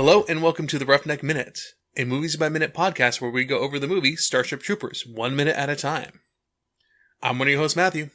Hello and welcome to the Roughneck Minute, a Movies by Minute podcast where we go over the movie Starship Troopers 1 minute at a time. I'm one of your hosts, Matthew.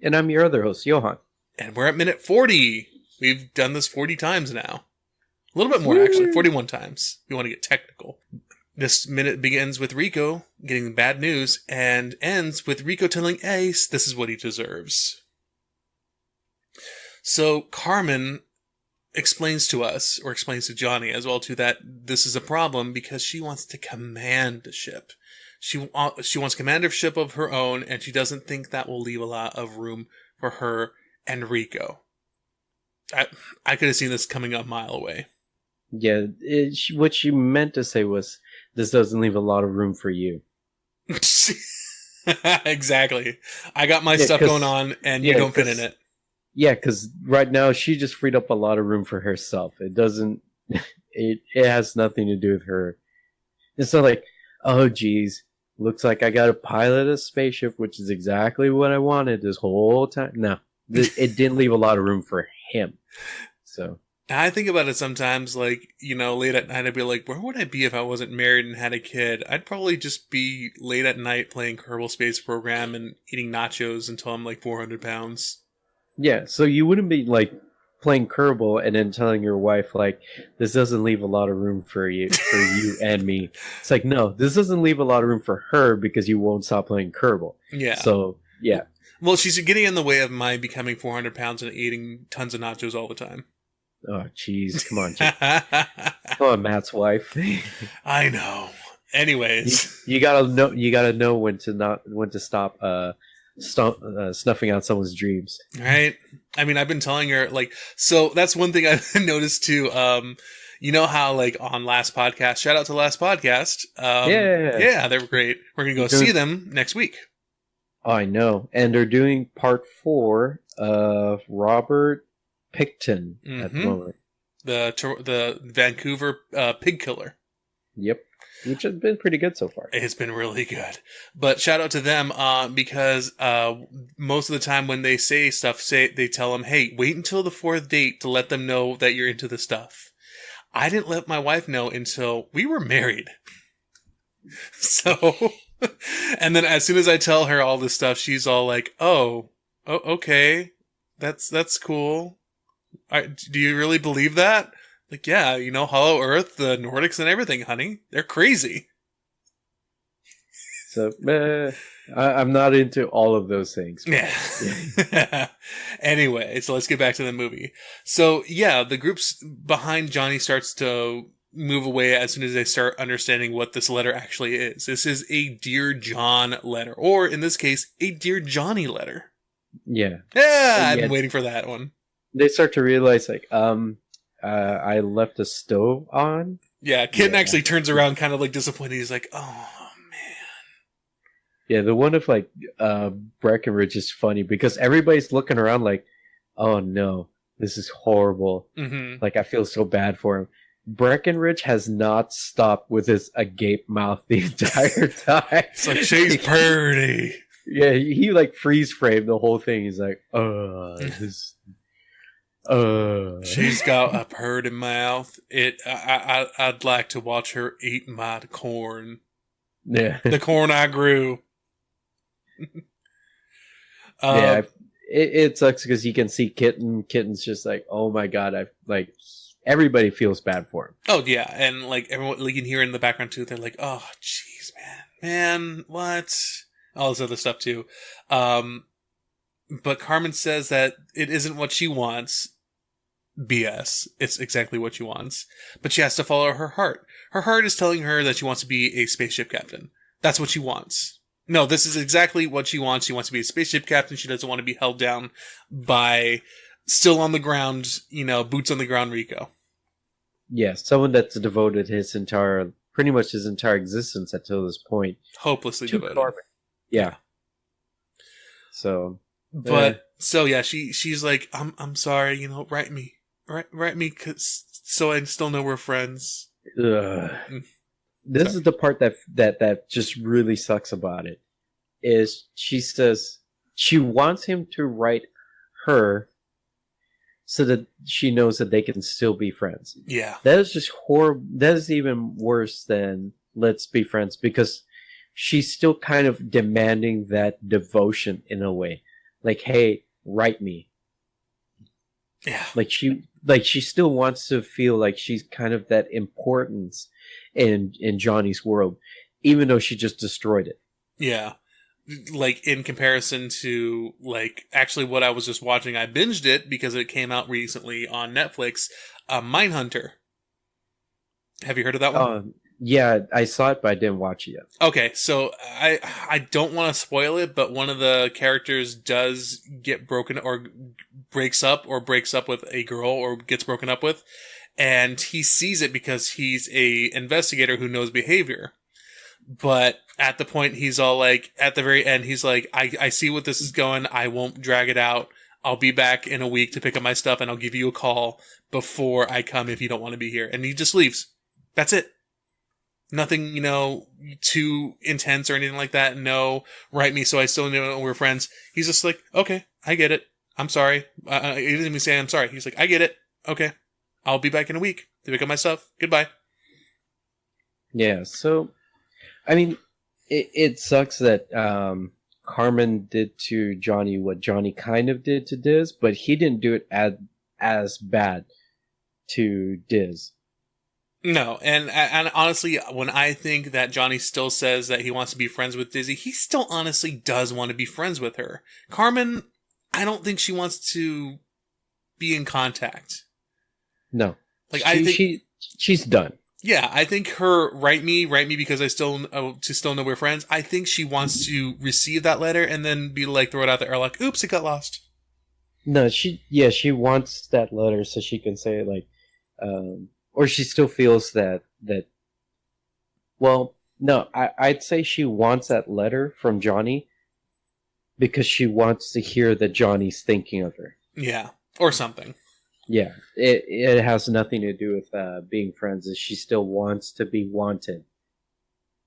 And I'm your other host, Johan. And we're at minute 40. We've done this 40 times now. A little bit more, actually. 41 times. If you want to get technical. This minute begins with Rico getting bad news and ends with Rico telling Ace this is what he deserves. So Carmen explains to us, or explains to Johnny as well too, that this is a problem because she wants to command the ship. She wants commandership of her own, and she doesn't think that will leave a lot of room for her and Rico. I could have seen this coming a mile away. Yeah, what she meant to say was, this doesn't leave a lot of room for you. Exactly. I got my stuff going on, and you don't fit in it. Yeah, because right now she just freed up a lot of room for herself. It doesn't... It has nothing to do with her. It's not like, oh, geez, looks like I got to pilot a spaceship, which is exactly what I wanted this whole time. No, it didn't leave a lot of room for him. So I think about it sometimes, like, you know, late at night, I'd be like, where would I be if I wasn't married and had a kid? I'd probably just be late at night playing Kerbal Space Program and eating nachos until I'm like 400 pounds. Yeah, so you wouldn't be like playing Kerbal and then telling your wife, like, this doesn't leave a lot of room for you and me. It's like, no, this doesn't leave a lot of room for her because you won't stop playing Kerbal. Yeah. So, yeah. Well, she's getting in the way of my becoming 400 pounds and eating tons of nachos all the time. Oh, jeez. Come on. Come on, Matt's wife. I know. Anyways. You gotta know when to stop snuffing out someone's dreams. Right? I mean, I've been telling her, like, so that's one thing I've noticed too. You know how, like, on last podcast, shout out to last podcast. Yeah, they were great. We're going to go see them next week. Oh, I know. And they're doing part 4 of Robert Picton at the moment. The Vancouver pig killer. Yep. Which has been pretty good so far. It's been really good. But shout out to them because most of the time when they say stuff, they tell them, hey, wait until the 4th date to let them know that you're into the stuff. I didn't let my wife know until we were married. So, and then as soon as I tell her all this stuff, she's all like, oh okay, that's cool. Do you really believe that? Like, yeah, you know, Hollow Earth, the Nordics and everything, honey. They're crazy. So, I'm not into all of those things. Yeah. Anyway, so let's get back to the movie. So, yeah, the groups behind Johnny starts to move away as soon as they start understanding what this letter actually is. This is a Dear John letter, or in this case, a Dear Johnny letter. Yeah. I've been waiting for that one. They start to realize, like, I left the stove on. Yeah, Kitten actually turns around kind of like disappointed. He's like, oh, man. Yeah, the one of like Breckenridge is funny because everybody's looking around like, oh no, this is horrible. Mm-hmm. Like, I feel so bad for him. Breckenridge has not stopped with his agape mouth the entire time. It's like, she's pretty. Yeah, he like freeze framed the whole thing. He's like, this... She's got a purty mouth. I'd like to watch her eat my corn. Yeah, the corn I grew. Yeah, it sucks because you can see Kitten. Kitten's just like, oh my god, everybody feels bad for him. Oh yeah, and like everyone, you can hear in the background too. They're like, oh jeez, man, what? All this other stuff too. But Carmen says that it isn't what she wants. BS. It's exactly what she wants. But she has to follow her heart. Her heart is telling her that she wants to be a spaceship captain. That's what she wants. No, this is exactly what she wants. She wants to be a spaceship captain. She doesn't want to be held down by still on the ground, you know, boots on the ground Rico. Yeah, someone that's devoted pretty much his entire existence until this point. Hopelessly devoted. Carmen. Yeah. So... But so yeah, she's like, I'm sorry, you know, write me, so I still know we're friends. This is the part that just really sucks about it. Is she says she wants him to write her so that she knows that they can still be friends. Yeah. That is just horrible. That is even worse than let's be friends, because she's still kind of demanding that devotion in a way. Like, hey, write me. Yeah. She still wants to feel like she's kind of that importance in Johnny's world, even though she just destroyed it. Yeah. Like, in comparison to, like, actually what I was just watching, I binged it because it came out recently on Netflix, Mindhunter. Have you heard of that one? Yeah, I saw it, but I didn't watch it yet. Okay, so I don't want to spoil it, but one of the characters does get broken or breaks up with a girl or gets broken up with, and he sees it because he's a investigator who knows behavior. But at the point, he's all like, at the very end, he's like, I see what this is going. I won't drag it out. I'll be back in a week to pick up my stuff, and I'll give you a call before I come if you don't want to be here. And he just leaves. That's it. Nothing, too intense or anything like that. No, write me so I still know we're friends. He's just like, okay, I get it. I'm sorry. He doesn't even say I'm sorry. He's like, I get it. Okay. I'll be back in a week to pick up my stuff. Goodbye. Yeah, so I mean, it sucks that Carmen did to Johnny what Johnny kind of did to Diz, but he didn't do it as bad to Diz. No, and honestly, when I think that Johnny still says that he wants to be friends with Dizzy, he still honestly does want to be friends with her. Carmen, I don't think she wants to be in contact. No, like I think she's done. Yeah, I think her write me because I still know we're friends. I think she wants to receive that letter and then be like, throw it out there, like, oops, it got lost. No, she wants that letter so she can say like, or she still feels that. Well, no, I'd say she wants that letter from Johnny because she wants to hear that Johnny's thinking of her. Yeah, or something. Yeah, it has nothing to do with being friends. She still wants to be wanted.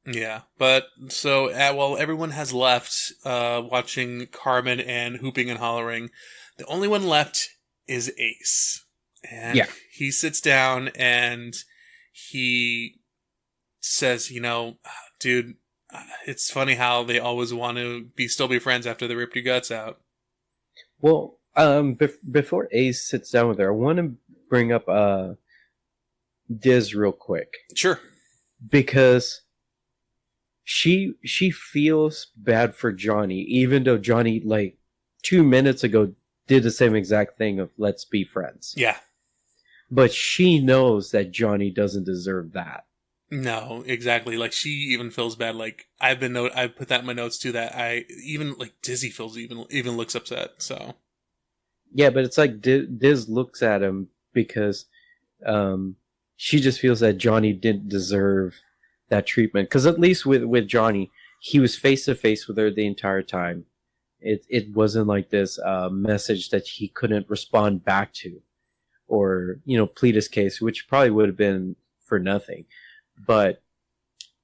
Yeah, but so while everyone has left, watching Carmen and hooping and hollering, the only one left is Ace, and he sits down and he says, dude, it's funny how they always want to still be friends after they ripped your guts out. Well. Before Ace sits down with her, I want to bring up Diz real quick. Sure. Because she feels bad for Johnny, even though Johnny, like, 2 minutes ago did the same exact thing of let's be friends. Yeah. But she knows that Johnny doesn't deserve that. No, exactly. Like, she even feels bad. Like, I put that in my notes too, that Dizzy feels even looks upset, so. Yeah, but it's like Diz looks at him because she just feels that Johnny didn't deserve that treatment. Because at least with Johnny, he was face to face with her the entire time. It wasn't like this message that he couldn't respond back to, or plead his case, which probably would have been for nothing. But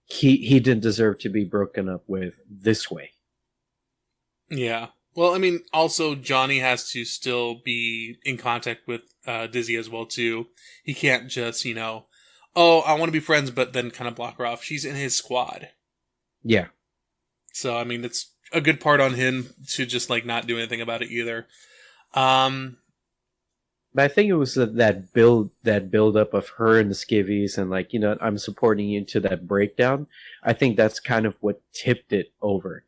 he didn't deserve to be broken up with this way. Yeah. Well, I mean, also, Johnny has to still be in contact with Dizzy as well, too. He can't just, I want to be friends, but then kind of block her off. She's in his squad. Yeah. So, I mean, it's a good part on him to just, like, not do anything about it either. But I think it was that build up of her and the skivvies and, like, I'm supporting you to that breakdown. I think that's kind of what tipped it over.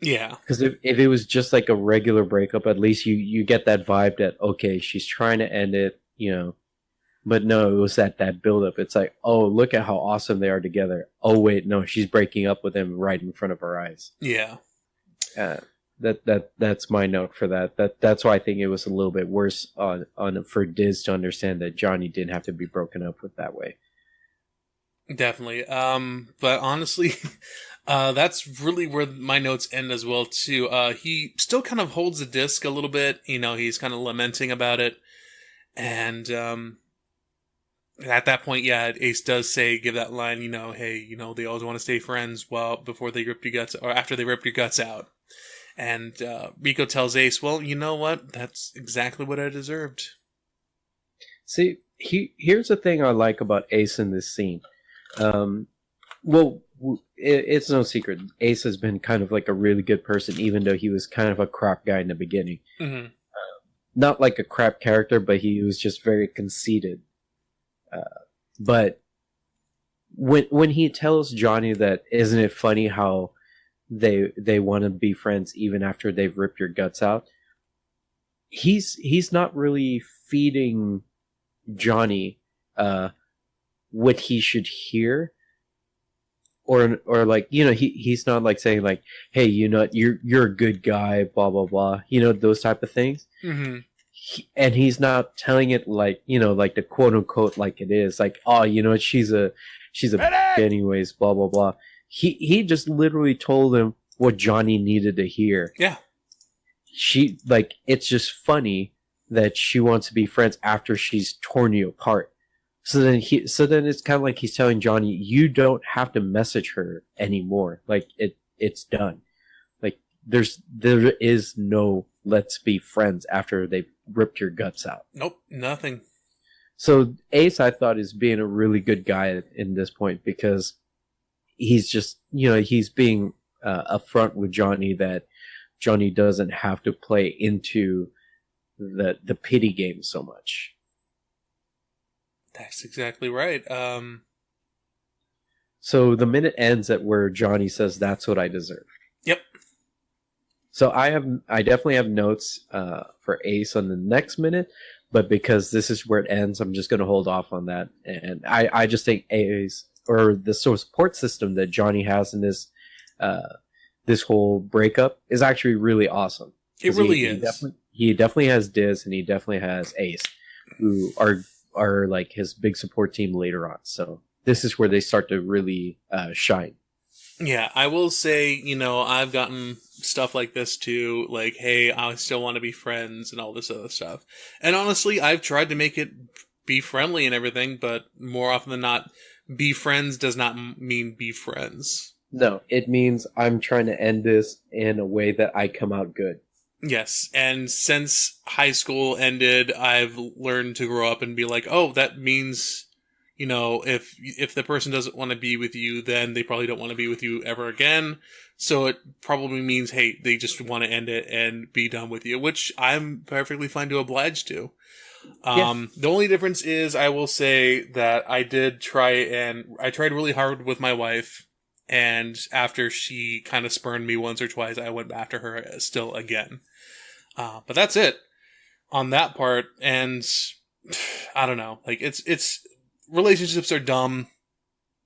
Yeah. Because if it was just like a regular breakup, at least you get that vibe that, okay, she's trying to end it, But no, it was that build-up. It's like, oh, look at how awesome they are together. Oh, wait, no, she's breaking up with him right in front of her eyes. Yeah. That's my note for that. That's why I think it was a little bit worse on for Diz to understand that Johnny didn't have to be broken up with that way. Definitely. But honestly, that's really where my notes end as well too. He still kind of holds the disc a little bit. He's kind of lamenting about it, and at that point, yeah, Ace does give that line. Hey, they always want to stay friends before they ripped your guts or after they ripped your guts out. And Rico tells Ace, well, you know what? That's exactly what I deserved. See, here's the thing I like about Ace in this scene. Well, it's no secret. Ace has been kind of like a really good person, even though he was kind of a crap guy in the beginning. Mm-hmm. Not like a crap character, but he was just very conceited. But when he tells Johnny that, isn't it funny how they want to be friends even after they've ripped your guts out? He's not really feeding Johnny what he should hear, or like, you know, he's not like saying like, hey, you know, you're a good guy, blah blah blah, you know, those type of things. Mm-hmm. And he's not telling it like, you know, like the quote unquote like it is, like, oh, you know, she's a anyways, blah blah blah. He just literally told him what Johnny needed to hear. Yeah. She, like, it's just funny that she wants to be friends after she's torn you apart. So then it's kind of like he's telling Johnny, you don't have to message her anymore. Like, it's done. Like, there is no let's be friends after they've ripped your guts out. Nope, nothing. So Ace, I thought, is being a really good guy in this point, because he's just, you know, he's being upfront with Johnny that Johnny doesn't have to play into the pity game so much. That's exactly right. So the minute ends at where Johnny says, "That's what I deserve." Yep. So I definitely have notes for Ace on the next minute, but because this is where it ends, I'm just going to hold off on that. And I just think Ace, or the support system that Johnny has in this this whole breakup, is actually really awesome. It really is. He definitely has Diz, and he definitely has Ace, who are like his big support team later on. So this is where they start to really shine. Yeah, I will say, you know, I've gotten stuff like this too, like, hey, I still want to be friends and all this other stuff. And honestly, I've tried to make it be friendly and everything, but more often than not, be friends does not mean be friends. No, it means I'm trying to end this in a way that I come out good. Yes, and since high school ended, I've learned to grow up and be like, oh, that means, you know, if the person doesn't want to be with you, then they probably don't want to be with you ever again. So it probably means, hey, they just want to end it and be done with you, which I'm perfectly fine to oblige to. The only difference is, I will say that I tried really hard with my wife, and after she kind of spurned me once or twice, I went after her still again. But that's it on that part. And I don't know, like, it's relationships are dumb.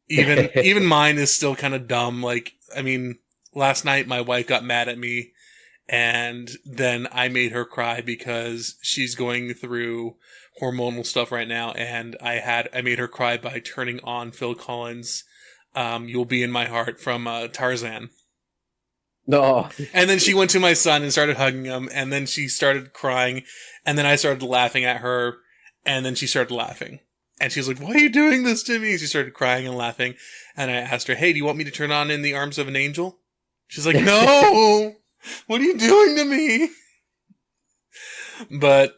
Even mine is still kind of dumb. Like, I mean, last night my wife got mad at me, and then I made her cry because she's going through hormonal stuff right now, and I made her cry by turning on Phil Collins' "You'll Be in My Heart" from Tarzan. No. And then she went to my son and started hugging him, and then she started crying, and then I started laughing at her, and then she started laughing. And she's like, why are you doing this to me? She started crying and laughing, and I asked her, hey, do you want me to turn on "In the Arms of an Angel"? She's like, no! What are you doing to me? But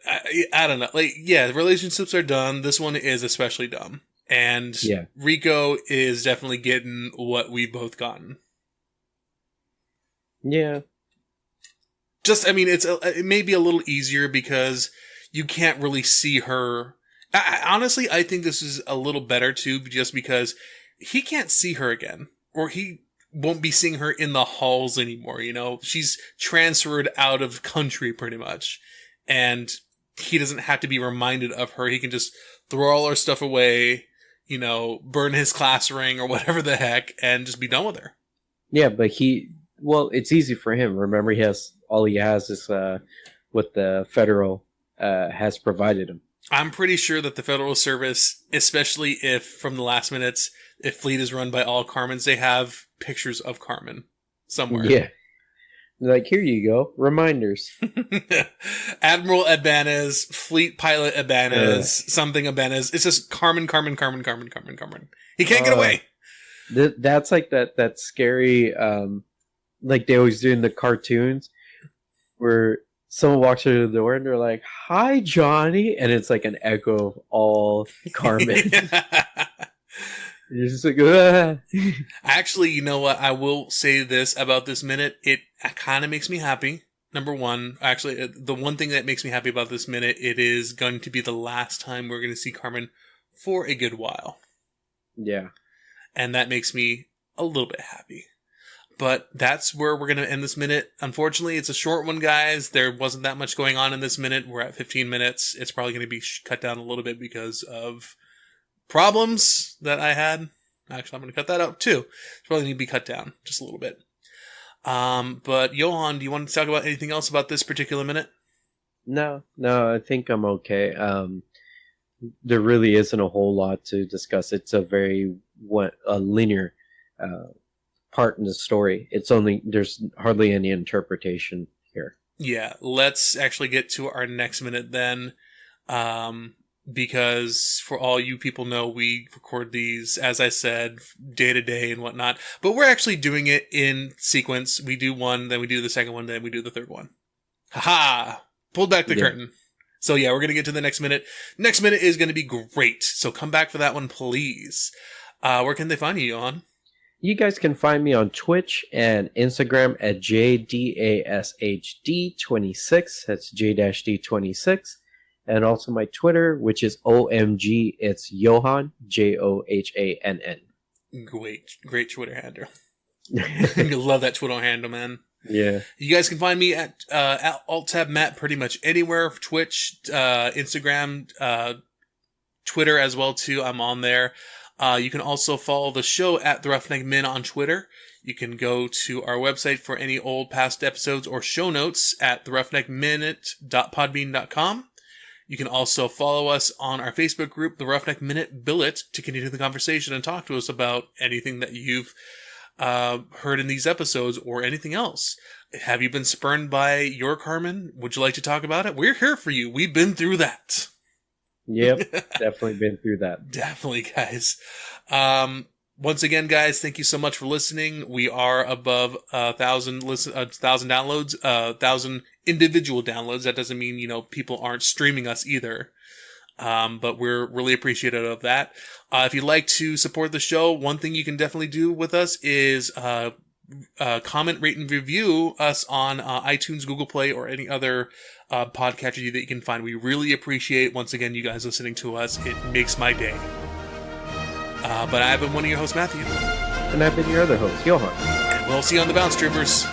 I don't know. Like, yeah, relationships are dumb. This one is especially dumb. And Rico is definitely getting what we've both gotten. Yeah. Just, I mean, it may be a little easier because you can't really see her. Honestly, I think this is a little better too, just because he can't see her again, or he won't be seeing her in the halls anymore. You know, she's transferred out of country pretty much, and he doesn't have to be reminded of her. He can just throw all her stuff away, you know, burn his class ring or whatever the heck, and just be done with her. Yeah, but it's easy for him. Remember, all he has is what the federal has provided him. I'm pretty sure that the Federal Service, especially if from the last minutes, if Fleet is run by all Carmens, they have pictures of Carmen somewhere. Yeah. Like, here you go. Reminders. Admiral Ibanez, Fleet Pilot Ibanez, something Ibanez. It's just Carmen. He can't get away. That's like that scary, like they always do in the cartoons, where someone walks through the door and they're like, "Hi, Johnny," and it's like an echo of all Carmen. You're just like, "Ah." Actually, you know what? I will say this about this minute. It kind of makes me happy. Number one, actually, the one thing that makes me happy about this minute, it is going to be the last time we're going to see Carmen for a good while. Yeah. And that makes me a little bit happy. But that's where we're going to end this minute. Unfortunately, it's a short one, guys. There wasn't that much going on in this minute. We're at 15 minutes. It's probably going to be cut down a little bit because of problems that I had. Actually, I'm going to cut that out too. It's probably going to be cut down just a little bit. But Johan, do you want to talk about anything else about this particular minute? No, I think I'm okay. There really isn't a whole lot to discuss. It's a very linear part in the story. There's hardly any interpretation here. Yeah, let's actually get to our next minute then. Because for all you people know, we record these, as I said, day to day and whatnot. But we're actually doing it in sequence. We do one, then we do the second one, then we do the third one. Haha! Pulled back the curtain. So yeah, we're going to get to the next minute. Next minute is going to be great. So come back for that one, please. Where can they find you, Johan? You guys can find me on Twitch and Instagram at JDASHD26. That's J-D26. And also my Twitter, which is OMG. It's Johan, Johann. Great Twitter handle. You love that Twitter handle, man. Yeah. You guys can find me at AltTabMatt pretty much anywhere. Twitch, Instagram, Twitter as well too. I'm on there. You can also follow the show at The Roughneck Men on Twitter. You can go to our website for any old past episodes or show notes at theroughneckminute.podbean.com. You can also follow us on our Facebook group, The Roughneck Minute Billet, to continue the conversation and talk to us about anything that you've heard in these episodes or anything else. Have you been spurned by your Carmen? Would you like to talk about it? We're here for you. We've been through that. Yep, definitely been through that. Definitely, guys. Once again, guys, thank you so much for listening. We are above 1,000 downloads, 1,000 individual downloads. That doesn't mean, people aren't streaming us either. But we're really appreciative of that. If you'd like to support the show, one thing you can definitely do with us is comment, rate, and review us on iTunes, Google Play, or any other podcatcher that you can find. We really appreciate, once again, you guys listening to us. It makes my day. But I've been one of your hosts, Matthew. And I've been your other host, Johan. And we'll see you on the bounce, troopers.